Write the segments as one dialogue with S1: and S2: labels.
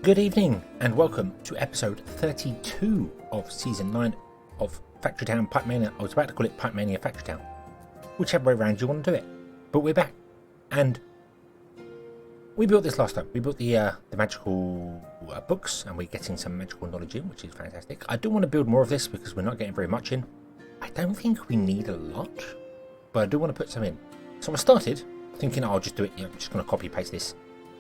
S1: Good evening and welcome to episode 32 of season 9 of Factory Town Pipe Mania. I was about to call it Pipe Mania Factory Town, whichever way around you want to do it. But we're back, and we built this last time. We built the magical books, and we're getting some magical knowledge in, which is fantastic. I do want to build more of this because we're not getting very much in. I don't think we need a lot, but I do want to put some in. So I started thinking, I'll just do it. I'm just going to copy paste this,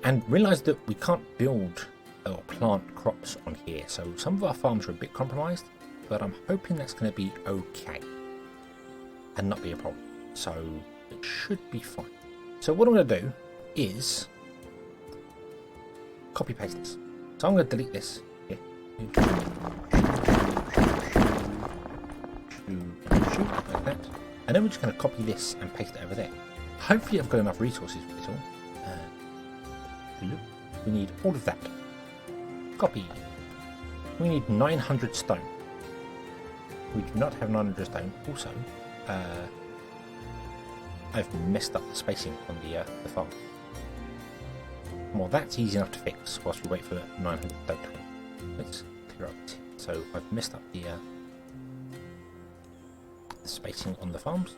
S1: and realised that we can't build or plant crops on here. So some of our farms are a bit compromised, but I'm hoping that's going to be okay and not be a problem. So it should be fine. So what I'm going to do is copy paste this. So I'm going to delete this here. Shoot, like that. And then we're just going to copy this and paste it over there. Hopefully I've got enough resources for this all. We need all of that. Copy. We need 900 stone. We do not have 900 stone. Also, I've messed up the spacing on the farm. Well, that's easy enough to fix whilst we wait for 900 stone. Let's clear up this. So I've messed up the spacing on the farms.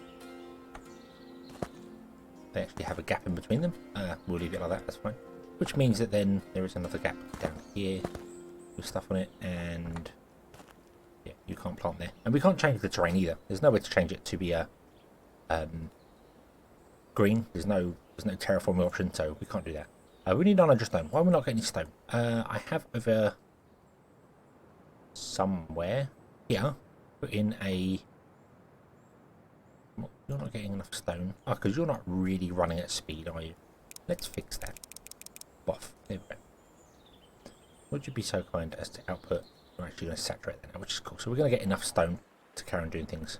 S1: They actually have a gap in between them. We'll leave it like that, that's fine. Which means that then there is another gap down here with stuff on it, and yeah, you can't plant there. And we can't change the terrain either. There's no way to change it to be green. There's no terraforming option, so we can't do that. We need 900 stone. Why are we not getting stone? I have over somewhere here put in a... You're not getting enough stone. Oh, because you're not really running at speed, are you? Let's fix that. Off. There we go. Would you be so kind as to output? We're actually going to saturate that now, which is cool. So we're going to get enough stone to carry on doing things.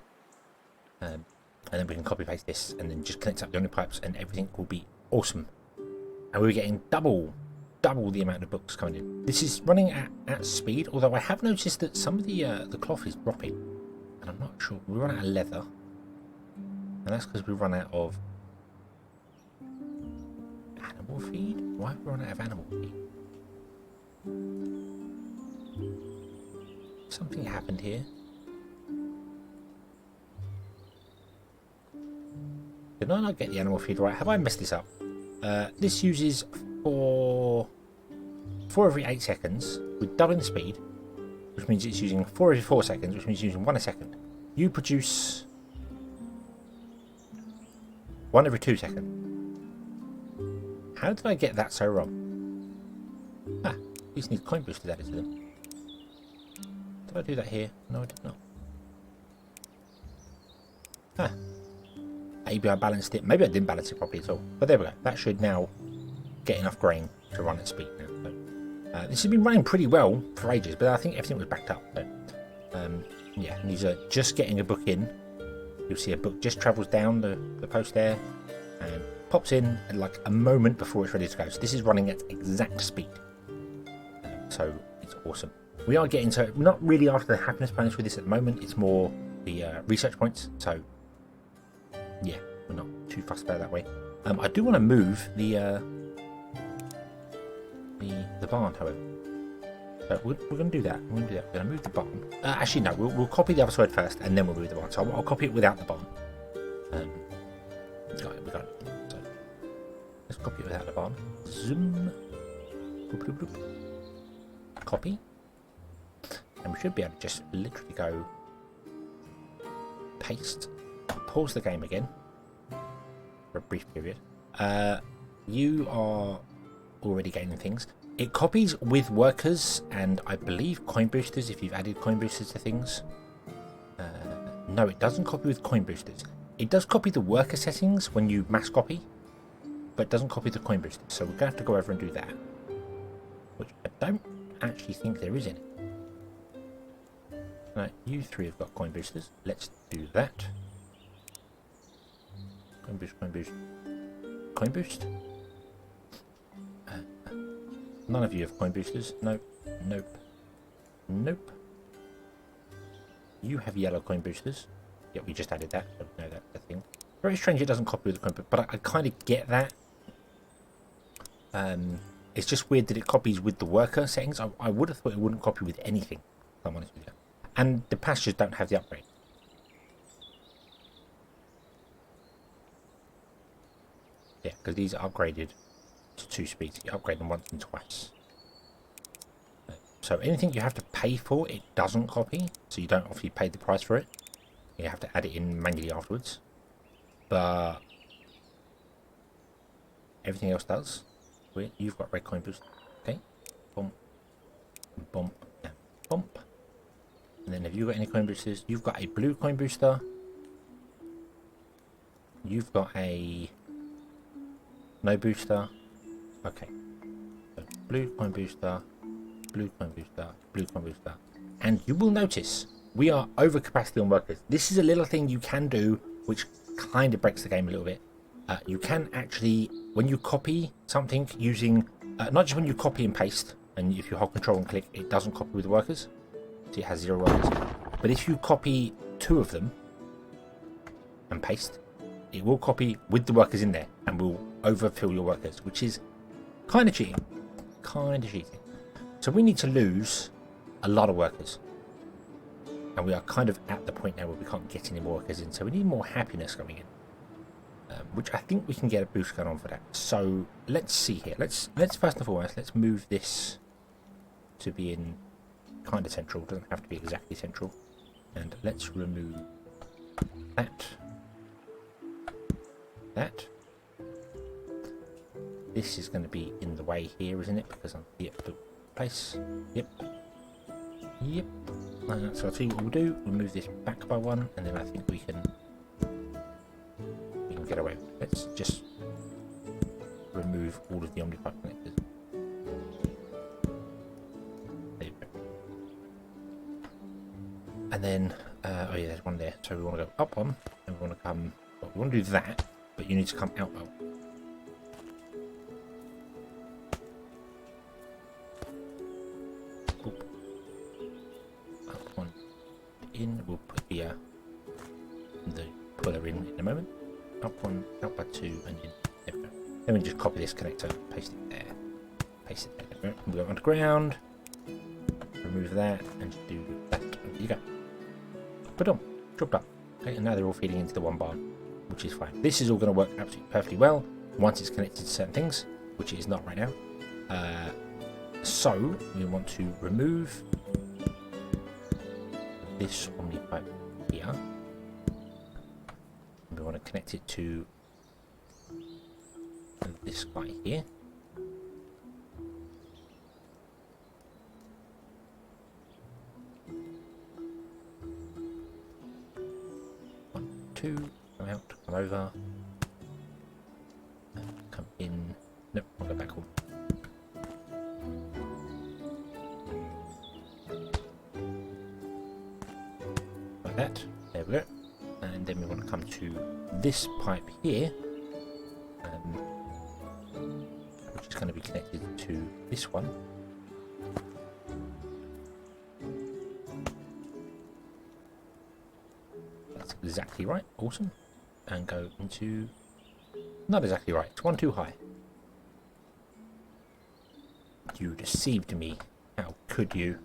S1: And then we can copy paste this and then just connect up the Omnipipes and everything will be awesome. And we're getting double the amount of books coming in. This is running at speed, although I have noticed that some of the cloth is dropping. And I'm not sure. We run out of leather. And that's because we run out of animal feed? Why have we run out of animal feed? Something happened here. Did I not get the animal feed right? Have I messed this up? This uses four every 8 seconds with doubling the speed, which means it's using 4 every 4 seconds, which means using 1 a second. You produce 1 every 2 seconds. How did I get that so wrong? These need coin boosters added to them. Did I do that here? No, I did not. Maybe I balanced it. Maybe I didn't balance it properly at all. But there we go. That should now get enough grain to run at speed now. So, this has been running pretty well for ages, but I think everything was backed up. So, yeah, these are just getting a book in. You'll see a book just travels down the post there and pops in at like a moment before it's ready to go. So this is running at exact speed. So it's awesome. We are getting to not really after the happiness bonus with this at the moment. It's more the research points. So yeah, we're not too fussed about it that way. I do want to move the barn, however. So we're going to do that. We're going to move the barn. Actually, no. We'll copy the other side first, and then we'll move the barn. So I'll copy it without the barn. We got it. So let's copy it without the barn. Zoom. Boop, boop, boop. Copy. And we should be able to just literally go paste. Pause the game again for a brief period. You are already gaining things. It copies with workers and I believe coin boosters if you've added coin boosters to things. No, it doesn't copy with coin boosters. It does copy the worker settings when you mass copy, but it doesn't copy the coin boosters. So we're going to have to go over and do that, which I don't actually think there is any. Right, you three have got coin boosters. Let's do that. Coin boost, coin boost, coin boost. None of you have coin boosters. Nope. Nope. Nope. You have yellow coin boosters. Yep, we just added that. So no, that's the thing. Very strange it doesn't copy with the coin booster, but I kind of get that. It's just weird that it copies with the worker settings. I would have thought it wouldn't copy with anything, if I'm honest with you. And the pastures don't have the upgrade. Yeah, because these are upgraded to 2 speeds. You upgrade them once and twice. So anything you have to pay for, it doesn't copy. So you don't obviously pay the price for it. You have to add it in manually afterwards. But everything else does. You've got red coin boost. Okay. Bump. Bump. And bump. And then have you got any coin boosters? You've got a blue coin booster. You've got a no booster. Okay. So blue coin booster. Blue coin booster. Blue coin booster. And you will notice we are over capacity on workers. This is a little thing you can do which kind of breaks the game a little bit. You can actually, when you copy something using, not just when you copy and paste, and if you hold control and click, it doesn't copy with the workers. So it has 0 workers. But if you copy 2 of them and paste, it will copy with the workers in there and will overfill your workers, which is kind of cheating. Kind of cheating. So we need to lose a lot of workers. And we are kind of at the point now where we can't get any more workers in. So we need more happiness coming in. Which I think we can get a boost going on for that. So let's see here. Let's first and foremost, let's move this to be in kind of central. It doesn't have to be exactly central. And let's remove that. That. This is going to be in the way here, isn't it? Because I'm the place. Yep. Yep. So I'll tell you what we'll do. We'll move this back by 1, and then I think we can get away with it. Let's just remove all of the Omnipipe connectors. There you go. And then, oh yeah, there's one there. So we want to go up 1, and we want to come, well, we want to do that, but you need to come out 1. Up 1 in, we'll put the puller in a moment. Up 1, out by 2, and there we go. Then we just copy this connector, paste it there, paste it there. We go underground, remove that, and just do that. There you go. Put on, dropped up. Okay, and now they're all feeding into the one barn, which is fine. This is all going to work absolutely perfectly well once it's connected to certain things, which it is not right now. So we want to remove this Omnipipe here. We want to connect it to this guy here. One, 2, come out, come over, come in. Nope, I'll go back home. Like that. There we go. And then we want to come to this pipe here, which is going to be connected to this one. That's exactly right. Awesome. And go into... Not exactly right. It's 1 too high. You deceived me. How could you?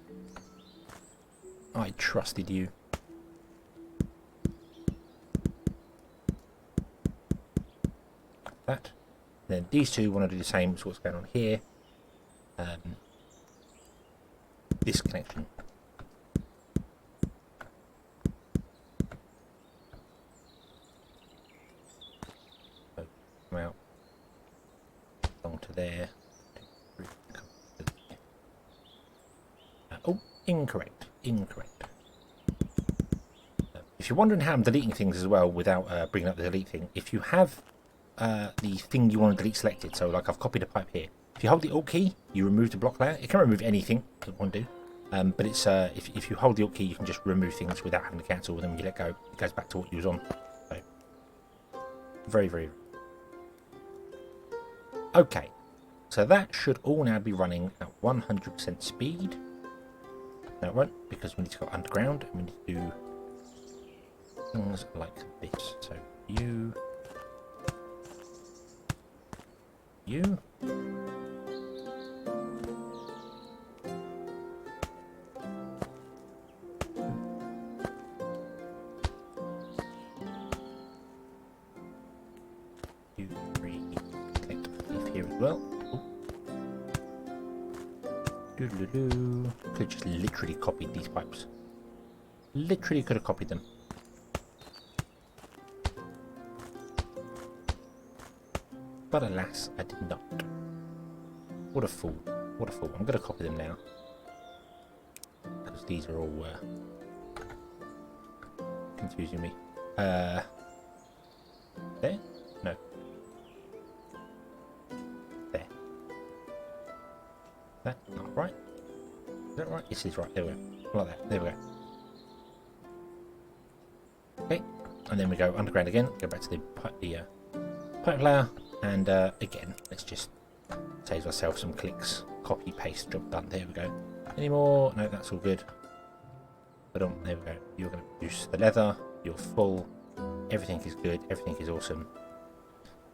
S1: I trusted you. That. Then these two want to do the same as what's going on here. This connection. So come out along to there. Oh, incorrect. Incorrect. If you're wondering how I'm deleting things as well without bringing up the delete thing, if you have the thing you want to delete selected, so like I've copied a pipe here. If you hold the Alt key, you remove the block layer. It can remove anything that you want to do, but it's if you hold the Alt key, you can just remove things without having to cancel. And then when you let go, it goes back to what you was on. So very, very. Okay, so that should all now be running at 100% speed. No, it won't, because we need to go underground and we need to do things like this. So you. well. Could have just literally copied these pipes. Literally could have copied them. But alas, I did not. What a fool. What a fool. I'm going to copy them now. Because these are all confusing me. There? No. There. That not right. Is that right? This is right. There we go. Like that. There we go. Okay. And then we go underground again. Go back to the pipe layer. And again, let's just save ourselves some clicks. Copy, paste, job done. There we go. Any more? No, that's all good. But there we go. You're going to produce the leather. You're full. Everything is good. Everything is awesome.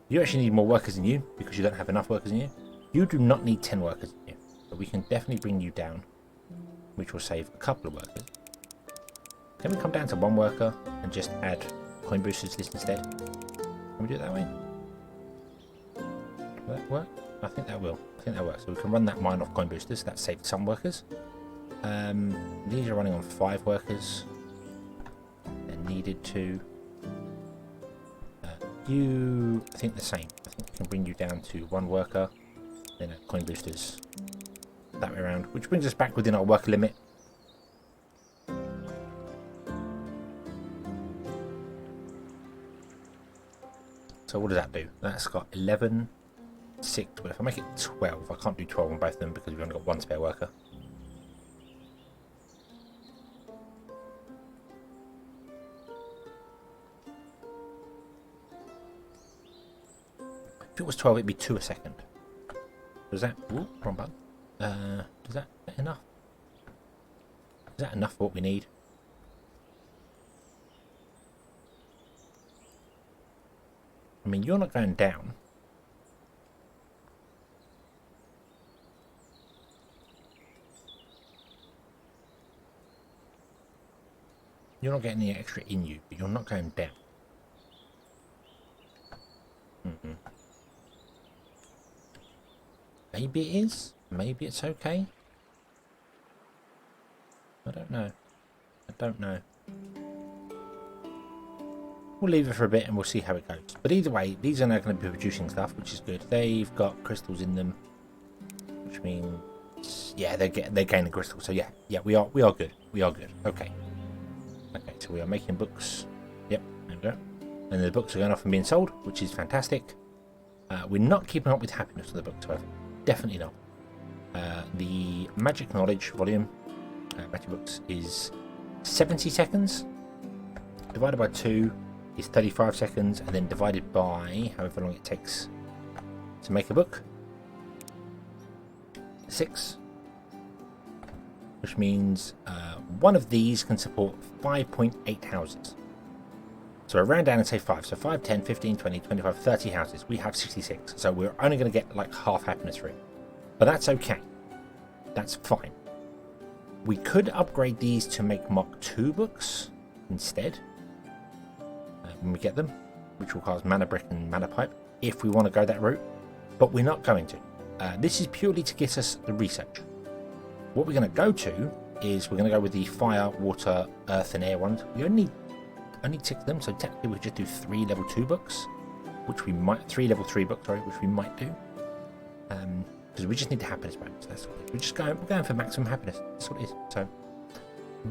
S1: You actually need more workers than you because you don't have enough workers in you. You do not need 10 workers in you. But we can definitely bring you down, which will save a couple of workers. Can we come down to 1 worker and just add coin boosters to this instead? Can we do it that way? Will that work? I think that will. I think that works. So we can run that mine off coin boosters. That saved some workers. These are running on 5 workers. They're needed to. You, I think the same. I think we can bring you down to 1 worker. Then coin boosters that way around, which brings us back within our worker limit. So what does that do? That's got 11. 6, but if I make it 12, I can't do 12 on both of them because we've only got 1 spare worker. If it was 12, it'd be 2 a second. Does that... Ooh, wrong button. Is that enough? Is that enough for what we need? I mean, you're not going down. You're not getting any extra in you, but you're not going down. Maybe it is. Maybe it's okay. I don't know. I don't know. We'll leave it for a bit and we'll see how it goes. But either way, these are now going to be producing stuff, which is good. They've got crystals in them, which means, yeah, they're gaining crystals. So yeah, we are good. We are good. Okay. Okay, so we are making books. Yep, there we go. And the books are going off and being sold, which is fantastic. We're not keeping up with happiness of the books, however. Definitely not. The magic knowledge volume, magic books, is 70 seconds. Divided by 2 is 35 seconds, and then divided by however long it takes to make a book, 6. Which means one of these can support 5.8 houses. So I round down and say 5. So 5, 10, 15, 20, 25, 30 houses. We have 66. So we're only going to get like half happiness for it. But that's okay. That's fine. We could upgrade these to make Mach 2 books instead. When we get them. Which will cost mana brick and mana pipe. If we want to go that route. But we're not going to. This is purely to get us the research. What we're going to go to is we're going to go with the fire, water, earth and air ones. We only tick them, so technically we could just do 3 level 2 books, which we might 3 level 3 books, sorry, which we might do. Because we just need the happiness bonus. That's what it is. We're going for maximum happiness. That's what it is. So,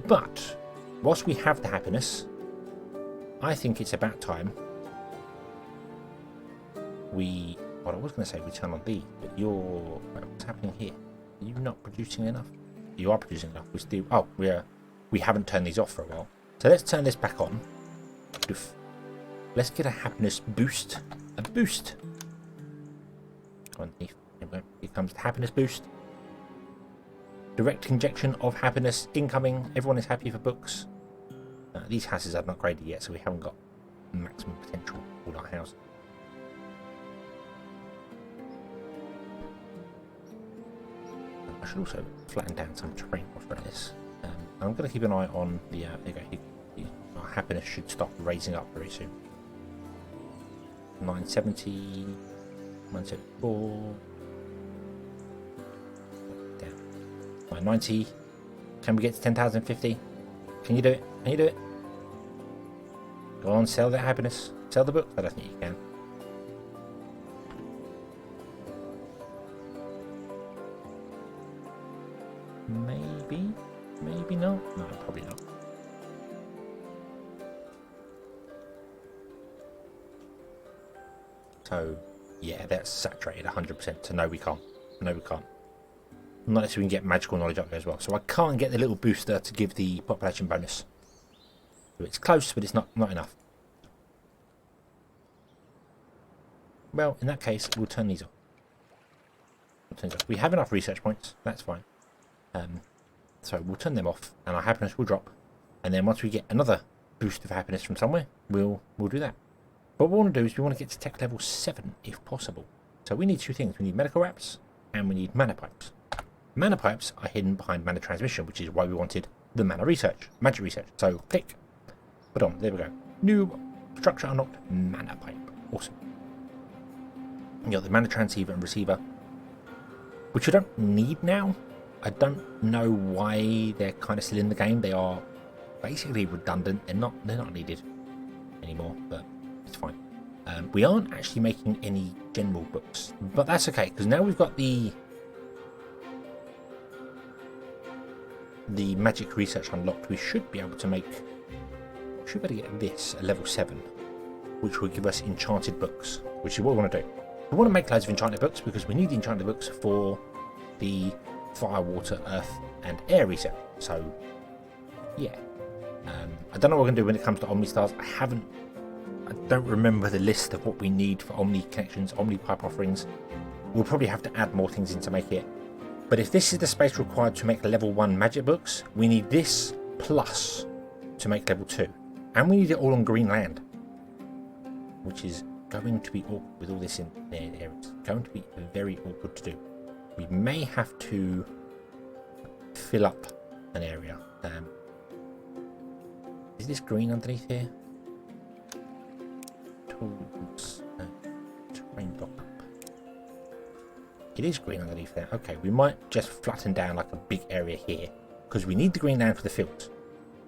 S1: but whilst we have the happiness, I think it's about time we. What I was going to say, we turn on these, but what's happening here? Are you not producing enough? You are producing enough. We still. Oh, we haven't turned these off for a while. So let's turn this back on. Let's get a happiness boost. A boost. Come on, here comes the happiness boost. Direct injection of happiness incoming. Everyone is happy for books. These houses are not upgraded yet, so we haven't got maximum potential for all our houses. I should also flatten down some terrain for this. I'm going to keep an eye on the. Our happiness should stop raising up very soon. 970, 974. 90. Can we get to 10,050? Can you do it? Can you do it? Go on, sell that happiness. Sell the book. I don't think you can. Maybe. Maybe not. No, probably not. So, yeah, that's saturated 100%. So, no, we can't. No, we can't. Not unless we can get magical knowledge up there as well. So, I can't get the little booster to give the population bonus. So it's close, but it's not enough. Well, in that case, we'll turn these off. We have enough research points. That's fine. So we'll turn them off, and our happiness will drop. And then once we get another boost of happiness from somewhere, we'll do that. But what we want to do is we want to get to tech level 7 if possible. So we need two things. We need medical wraps and we need mana pipes. Mana pipes are hidden behind mana transmission, which is why we wanted the mana research, magic research. So click. But on, there we go. New structure unlocked, mana pipe. Awesome. You got the mana transceiver and receiver, which you don't need now. I don't know why they're kind of still in the game. They are basically redundant. They're not needed anymore, but it's fine. We aren't actually making any general books, but that's okay because now we've got the magic research unlocked. We should be able to make. Should be able to get this at level 7, which will give us enchanted books, which is what we want to do. We want to make loads of enchanted books because we need the enchanted books for the fire, water, earth, and air research. So, yeah. I don't know what we're going to do when it comes to Omni Stars. I don't remember the list of what we need for Omni connections, Omni pipe offerings. We'll probably have to add more things in to make it. But if this is the space required to make level 1 magic books, we need this plus to make level 2. And we need it all on green land, which is going to be awkward with all this in there. It's going to be very awkward to do. We may have to fill up an area. Is this green underneath here? Tools, terrain block. It is green underneath there. Okay, we might just flatten down like a big area here because we need the green land for the fields.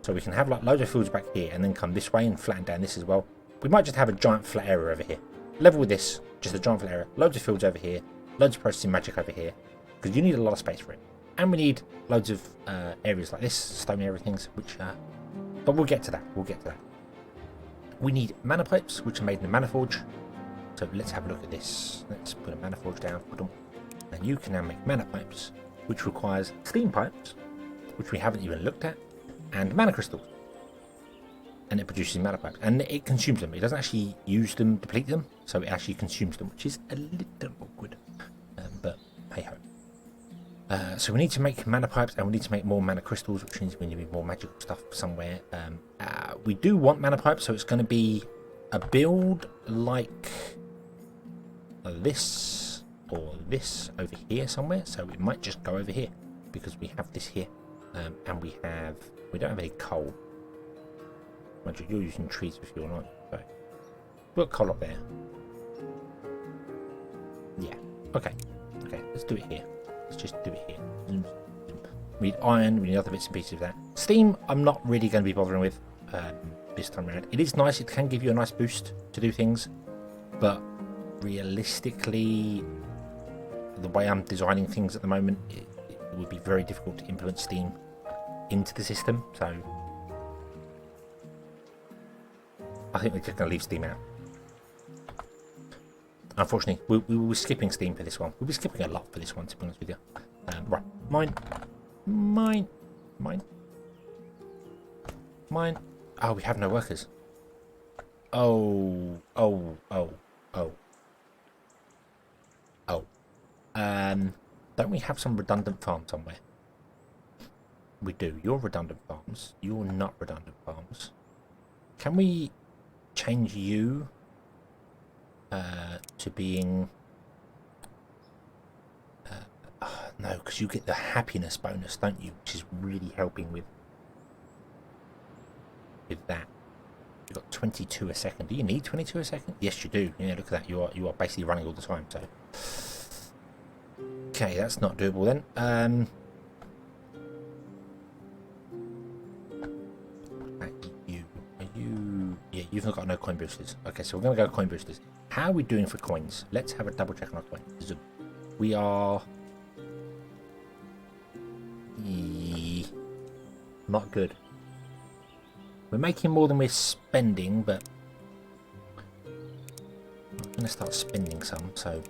S1: So we can have like loads of fields back here and then come this way and flatten down this as well. We might just have a giant flat area over here. Level with this, just a giant flat area. Loads of fields over here. Loads of processing magic over here. Because you need a lot of space for it. And we need loads of areas like this, stone area things, which but we'll get to that. We'll get to that. We need mana pipes, which are made in the mana forge. So let's have a look at this. Let's put a mana forge down. And you can now make mana pipes, which requires steam pipes, which we haven't even looked at, and mana crystals. And it produces mana pipes. And it consumes them. It doesn't actually use them, deplete them. So it actually consumes them, which is a little awkward. But hey ho. So we need to make mana pipes and we need to make more mana crystals, which means we need more magical stuff somewhere. We do want mana pipes, so it's going to be a build like this or this over here somewhere. So it might just go over here because we have this here, and we don't have any coal. Mind you, you're using trees for fuel, aren't you? So we've got coal up there. Yeah. Okay. Let's do it here. Let's just do it here. We need iron, we need other bits and pieces of that. Steam, I'm not really going to be bothering with this time around. It is nice, it can give you a nice boost to do things, but realistically, the way I'm designing things at the moment, it would be very difficult to implement Steam into the system, so I think we're just going to leave Steam out. Unfortunately, we were skipping Steam for this one. We'll be skipping a lot for this one, to be honest with you. Right, mine. Oh, we have no workers. Oh. Don't we have some redundant farm somewhere? We do. You're redundant farms. You're not redundant farms. Can we change you to being no, because you get the happiness bonus, don't you, which is really helping with that. You've got 22 a second. Do you need 22 a second? Yes, you do. Yeah, look at that. You are basically running all the time. So okay, that's not doable then. you've not got no coin boosters. Okay, so we're going to go coin boosters. How are we doing for coins? Let's have a double check on our coins. We are... not good. We're making more than we're spending, but I'm going to start spending some, so...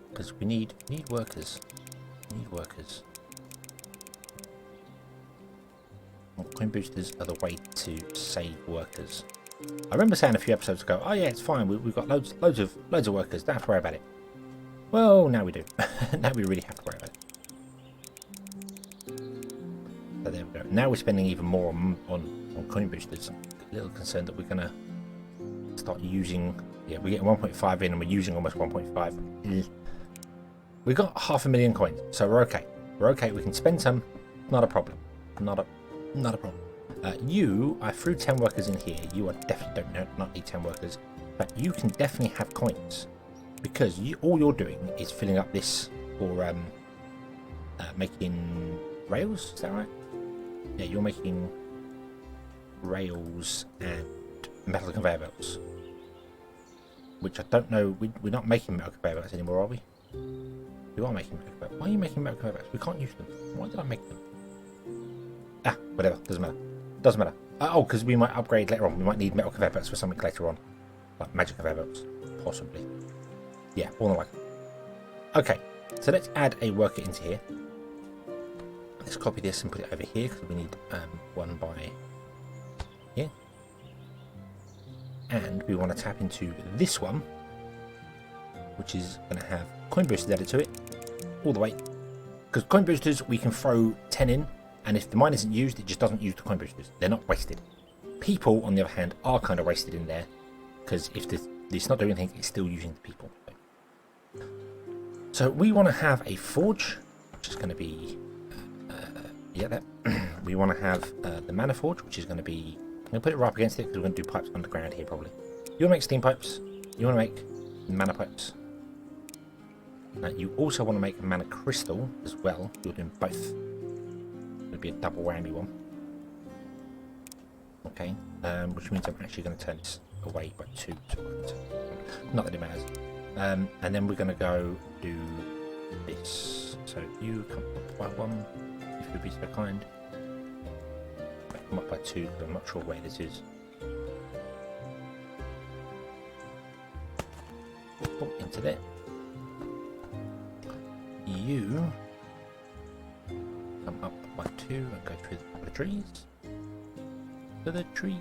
S1: Because we need workers. We need workers. Coin boosters are the way to save workers. I remember saying a few episodes ago, oh yeah, it's fine, we've got loads of workers, don't have to worry about it. Well, now we do. Now we really have to worry about it. So there we go. Now we're spending even more on coin boosters. A little concerned that we're going to start using... Yeah, we're getting 1.5 in and we're using almost 1.5. We've got 500,000 coins, so we're okay. We're okay, we can spend some, not a problem. Not a problem. I threw 10 workers in here. You are definitely not need 10 workers, but you can definitely have coins because all you're doing is filling up this for making rails. Is that right? Yeah, you're making rails and metal conveyor belts, which I don't know. We're not making metal conveyor belts anymore, are we? You are making metal conveyor belts. Why are you making metal conveyor belts? We can't use them. Why did I make them? Ah, whatever. Doesn't matter. Doesn't matter. Oh, because we might upgrade later on. We might need metal conveyor belts for something later on. Like magic conveyor belts. Possibly. Yeah, all the way. Okay, so let's add a worker into here. Let's copy this and put it over here because we need one by here. And we want to tap into this one, which is going to have coin boosters added to it all the way. Because coin boosters, we can throw 10 in. And if the mine isn't used, it just doesn't use the coin boosters. They're not wasted. People, on the other hand, are kind of wasted in there. Because if it's not doing anything, it's still using the people. So we want to have a forge, which is going to be... we want to have the mana forge, which is going to be... I'm going to put it right up against it because we're going to do pipes underground here probably. You want to make steam pipes. You want to make mana pipes. You also want to make a mana crystal as well. You're doing both. It'll be a double whammy one. Okay, which means I'm actually going to turn this away by 2. Not that it matters. And then we're going to go do this. So you come up by 1, if you'd be so kind. Come up by 2, because I'm not sure where this is. Oh, into there. You come up by 2 and go through the trees. To the tree.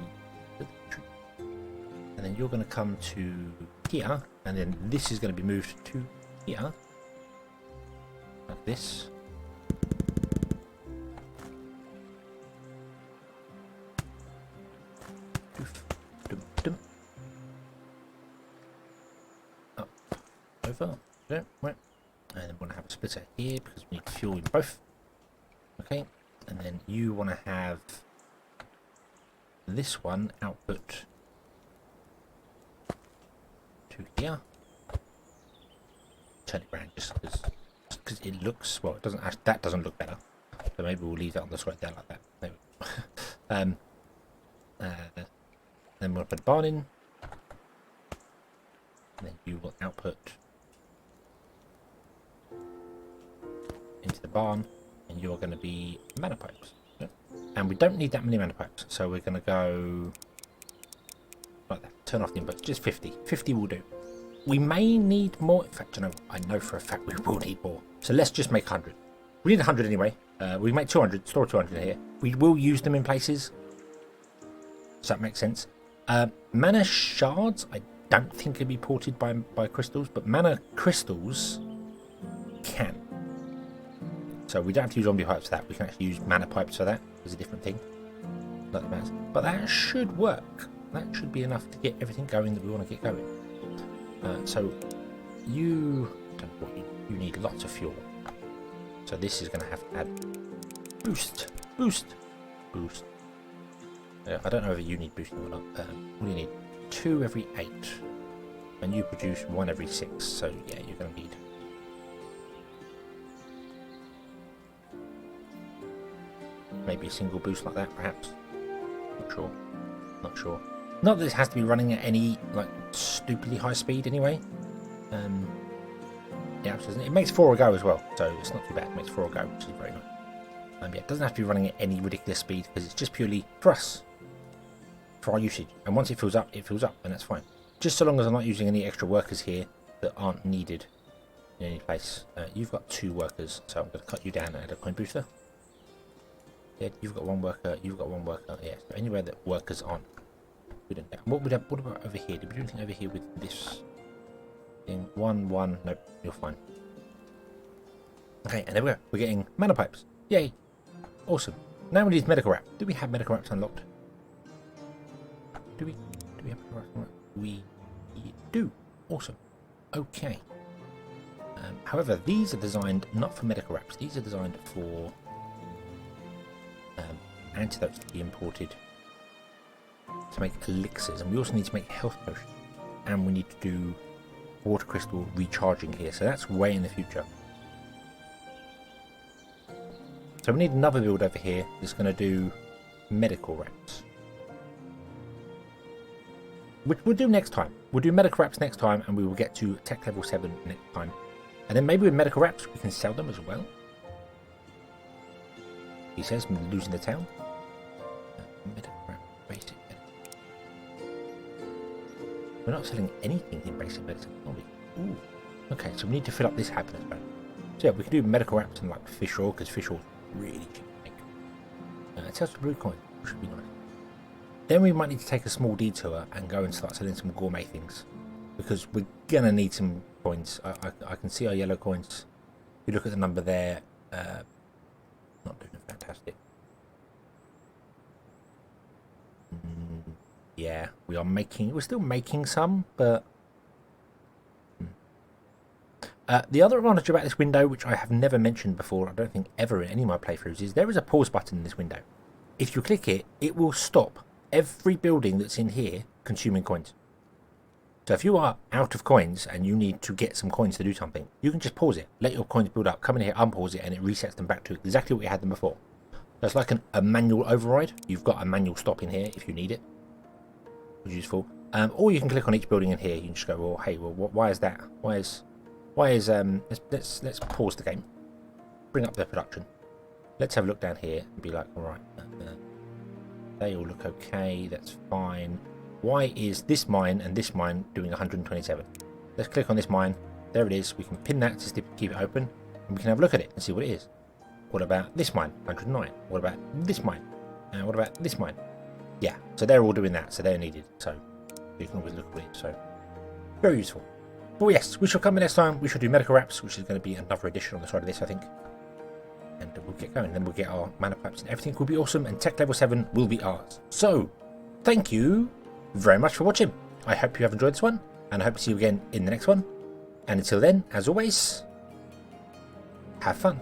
S1: And then you're going to come to here, and then this is going to be moved to here. Like this. Up, over, there, right. And then we're going to have a splitter here because we need fuel in both. Okay, and then you want to have this one output to here. Turn it around just because it looks, well, it doesn't actually, that doesn't look better. So maybe we'll leave that on the side there like that. There we go. Then we'll put a barn in. And then you will output into the barn, and you're going to be mana pipes. Yep. And we don't need that many mana pipes, so we're going to go like that. Turn off the input, just 50. 50 will do. We may need more. In fact, you know, I know for a fact we will need more. So let's just make 100. We need 100 anyway. We make 200, store 200 here. We will use them in places. Does that make sense? Mana shards, I don't think can be ported by crystals, but mana crystals can. So we don't have to use Omnipipes for that. We can actually use mana pipes for that. It's a different thing. Not that matters. But that should work. That should be enough to get everything going that we want to get going. So you need lots of fuel. So this is going to have to add boost. I don't know if you need boosting or not. What do you need? 2 every 8. And you produce 1 every 6. So yeah, you're going to need... maybe a single boost like that, perhaps. sure. Not sure. Not that this has to be running at any like stupidly high speed anyway. Yeah, it makes 4 a go as well, so it's not too bad. It makes 4 a go, which is very nice. Yeah, it doesn't have to be running at any ridiculous speed because it's just purely for us, for our usage. And once it fills up, and that's fine. Just so long as I'm not using any extra workers here that aren't needed in any place. You've got 2 workers, so I'm going to cut you down and add a coin booster. Yeah, you've got 1 worker, you've got 1 worker. Yeah, so anywhere that workers aren't. What about over here? Did we do anything over here with this thing? 1, 1. Nope, you're fine. Okay, and there we go. We're getting mana pipes. Yay! Awesome. Now we need medical wrap. Do we have medical wraps unlocked? Do we have medical wraps unlocked? We do. Awesome. Okay. However, these are designed not for medical wraps. These are designed for antidotes to be imported to make elixirs, and we also need to make health potions, and we need to do water crystal recharging here. So that's way in the future. So we need another build over here that's going to do medical wraps, which we'll do next time. We'll do medical wraps next time, and we will get to tech level 7 next time. And then maybe with medical wraps we can sell them as well. He says, I'm losing the town. Medical wrap, basic medicine. We're not selling anything in basic medicine, are we? Ooh. Okay, so we need to fill up this happiness bone. So yeah, we can do medical wraps and like fish oil, because fish oil is really cheap to make. It sells for blue coin, which should be nice. Then we might need to take a small detour and go and start selling some gourmet things, because we're gonna need some coins. I can see our yellow coins. If you look at the number there, not doing fantastic. Yeah, we're still making some, but the other advantage about this window, which I have never mentioned before, I don't think ever in any of my playthroughs, is there is a pause button in this window. If you click it, it will stop every building that's in here consuming coins. So if you are out of coins and you need to get some coins to do something, you can just pause it, let your coins build up, come in here, unpause it, and it resets them back to exactly what you had them before. So it's like a manual override. You've got a manual stop in here if you need it, which is useful. Or you can click on each building in here. You can just go, well, hey, well, why is that? Why is let's pause the game, bring up the production. Let's have a look down here and be like, all right, they all look okay. That's fine. Why is this mine and this mine doing 127? Let's click on this mine. There it is. We can pin that to keep it open, and we can have a look at it and see what it is. What about this mine? 109. What about this mine? And what about this mine? Yeah, so they're all doing that, so they're needed. So you can always look at it. So very useful. But yes, we shall come in next time. We shall do medical wraps, which is going to be another addition on the side of this, I think. And we'll get going. Then we'll get our mana pipes, and everything will be awesome. And tech level 7 will be ours. So thank you very much for watching. I hope you have enjoyed this one, and I hope to see you again in the next one. And until then, as always, have fun.